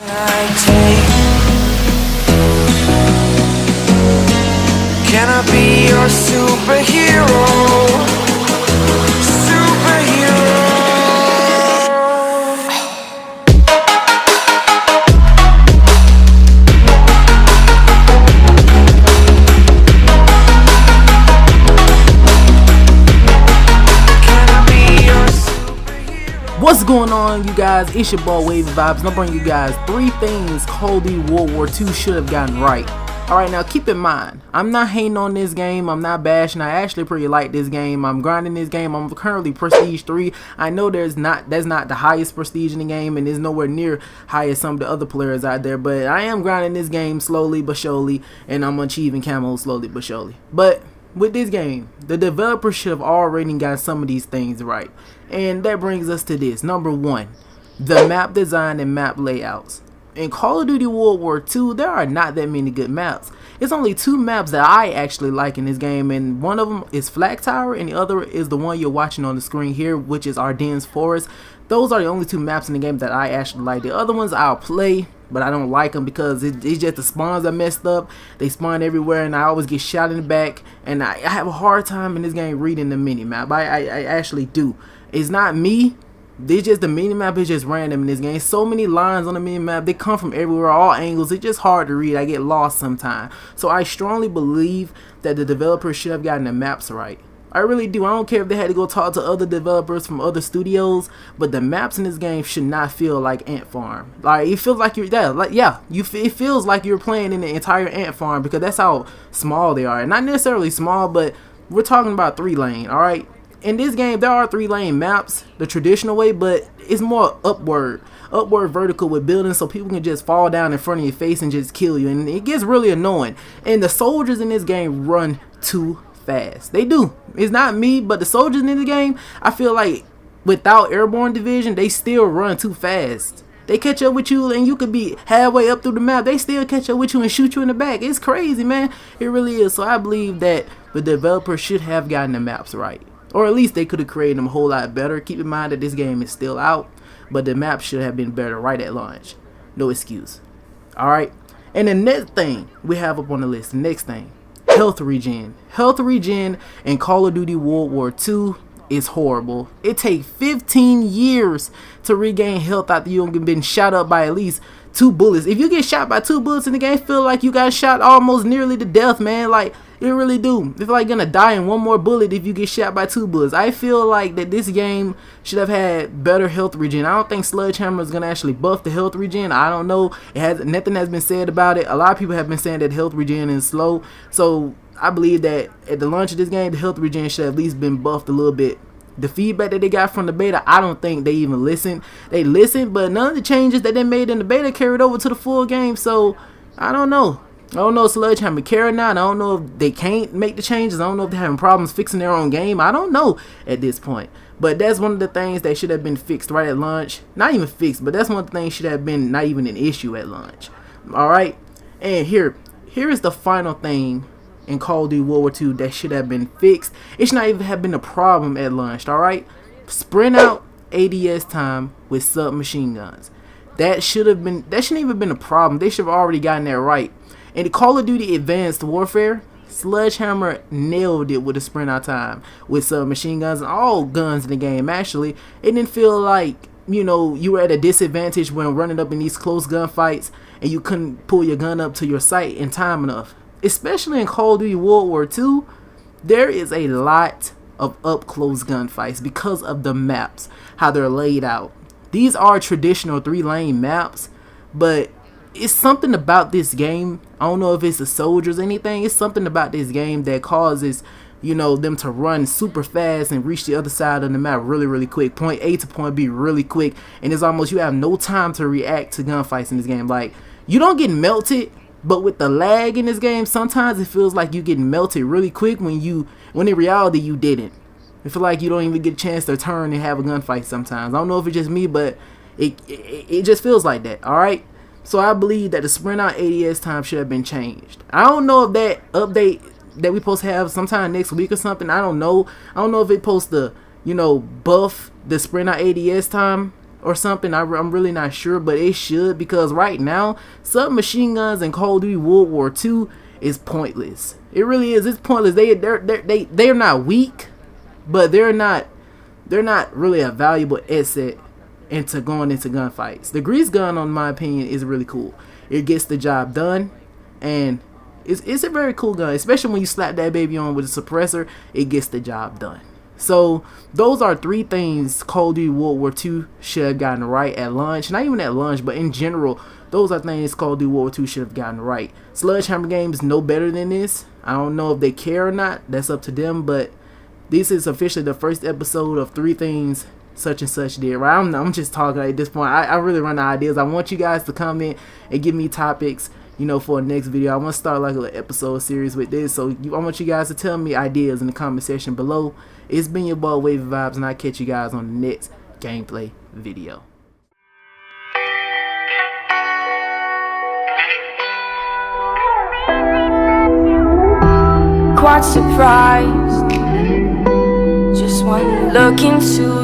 Can I be your superhero? What's going on, you guys? It's your boy Vibez, and I'll bring you guys 3 things CoD WWII should have gotten right. Alright, now keep in mind, I'm not hating on this game, I'm not bashing, I actually pretty like this game, I'm grinding this game, I'm currently Prestige 3, I know that's not the highest prestige in the game, and it's nowhere near high as some of the other players out there, but I am grinding this game slowly but surely, and I'm achieving camo slowly but surely. But with this game, the developers should have already got some of these things right, and that brings us to this. Number 1, the map design and map layouts. In Call of Duty World War II, there are not that many good maps. It's only 2 maps that I actually like in this game, and one of them is Flag Tower, and the other is the one you're watching on the screen here, which is Ardennes Forest. Those are the only 2 maps in the game that I actually like. The other ones I'll play, but I don't like them because it's just the spawns are messed up. They spawn everywhere, and I always get shot in the back, and I have a hard time in this game reading the mini map. I actually do. It's not me. It's just the minimap is just random in this game. So many lines on the minimap, they come from everywhere, all angles. It's just hard to read. I get lost sometimes. So I strongly believe that the developers should have gotten the maps right. I really do. I don't care if they had to go talk to other developers from other studios, but the maps in this game should not feel like Ant Farm. Like, it feels like you're there. Like, yeah, it feels like you're playing in the entire Ant Farm, because that's how small they are. And not necessarily small, but we're talking about 3-lane, all right? In this game, there are 3-lane maps the traditional way, but it's more upward vertical with buildings, so people can just fall down in front of your face and just kill you, and it gets really annoying. And the soldiers in this game run too fast. They do. It's not me, but the soldiers in the game, I feel like without airborne division, they still run too fast. They catch up with you, and you could be halfway up through the map. They still catch up with you and shoot you in the back. It's crazy, man. It really is. So I believe that the developers should have gotten the maps right. Or at least they could have created them a whole lot better. Keep in mind that this game is still out, but the map should have been better right at launch. No excuse. Alright? And the next thing we have up on the list, the next thing, health regen. Health regen in Call of Duty World War II is horrible. It takes 15 years to regain health after you've been shot up by at least 2 bullets. If you get shot by 2 bullets in the game, feel like you got shot almost nearly to death, man. Like, it really do. It's like gonna die in 1 more bullet if you get shot by 2 bullets. I feel like that this game should have had better health regen. I don't think Sledgehammer is gonna actually buff the health regen. I don't know. Nothing has been said about it. A lot of people have been saying that health regen is slow. So I believe that at the launch of this game, the health regen should have at least been buffed a little bit. The feedback that they got from the beta, I don't think they even listened. They listened, but none of the changes that they made in the beta carried over to the full game. So I don't know. I don't know if Sledgehammer care or not. I don't know if they can't make the changes. I don't know if they're having problems fixing their own game. I don't know at this point. But that's one of the things that should have been fixed right at launch. Not even fixed, but that's one of the things should have been not even an issue at launch. Alright? And here is the final thing in Call of Duty World War II that should have been fixed. It should not even have been a problem at launch. Alright? Sprint out ADS time with submachine guns. That shouldn't even been a problem. They should have already gotten that right. In the Call of Duty Advanced Warfare, Sledgehammer nailed it with the sprint out time with submachine guns and all guns in the game. Actually, it didn't feel like, you know, you were at a disadvantage when running up in these close gunfights and you couldn't pull your gun up to your sight in time enough. Especially in Call of Duty World War II, there is a lot of up-close gunfights because of the maps, how they're laid out. These are traditional 3-lane maps, but it's something about this game. I don't know if it's the soldiers or anything. It's something about this game that causes, you know, them to run super fast and reach the other side of the map really quick. Point A to point B really quick. And it's almost, you have no time to react to gunfights in this game. Like, you don't get melted, but with the lag in this game, sometimes it feels like you get melted really quick when in reality you didn't. I feel like you don't even get a chance to turn and have a gunfight sometimes. I don't know if it's just me, but it just feels like that. Alright? So I believe that the sprint out ADS time should have been changed. I don't know if that update that we supposed to have sometime next week or something. I don't know. I don't know if it supposed to, you know, buff the sprint out ADS time. or something. I'm really not sure, but it should, because right now submachine guns in Call of Duty World War II is pointless. It really is. It's pointless. They're not weak, but they're not really a valuable asset into going into gunfights. The grease gun, in my opinion, is really cool. It gets the job done, and it's a very cool gun, especially when you slap that baby on with a suppressor. It gets the job done. So those are 3 things Call of Duty World War II should have gotten right at launch. Not even at launch, but in general, those are things Call of Duty World War II should have gotten right. Sledgehammer Games know better than this. I don't know if they care or not. That's up to them. But this is officially the first episode of 3 things such and such did right. I'm just talking at this point. I really run out of ideas. I want you guys to comment and give me topics, you know, for a next video. I want to start like an episode series with this. So I want you guys to tell me ideas in the comment section below. It's been your boy YT-Vibez, and I'll catch you guys on the next gameplay video. Quite surprised just when you look into your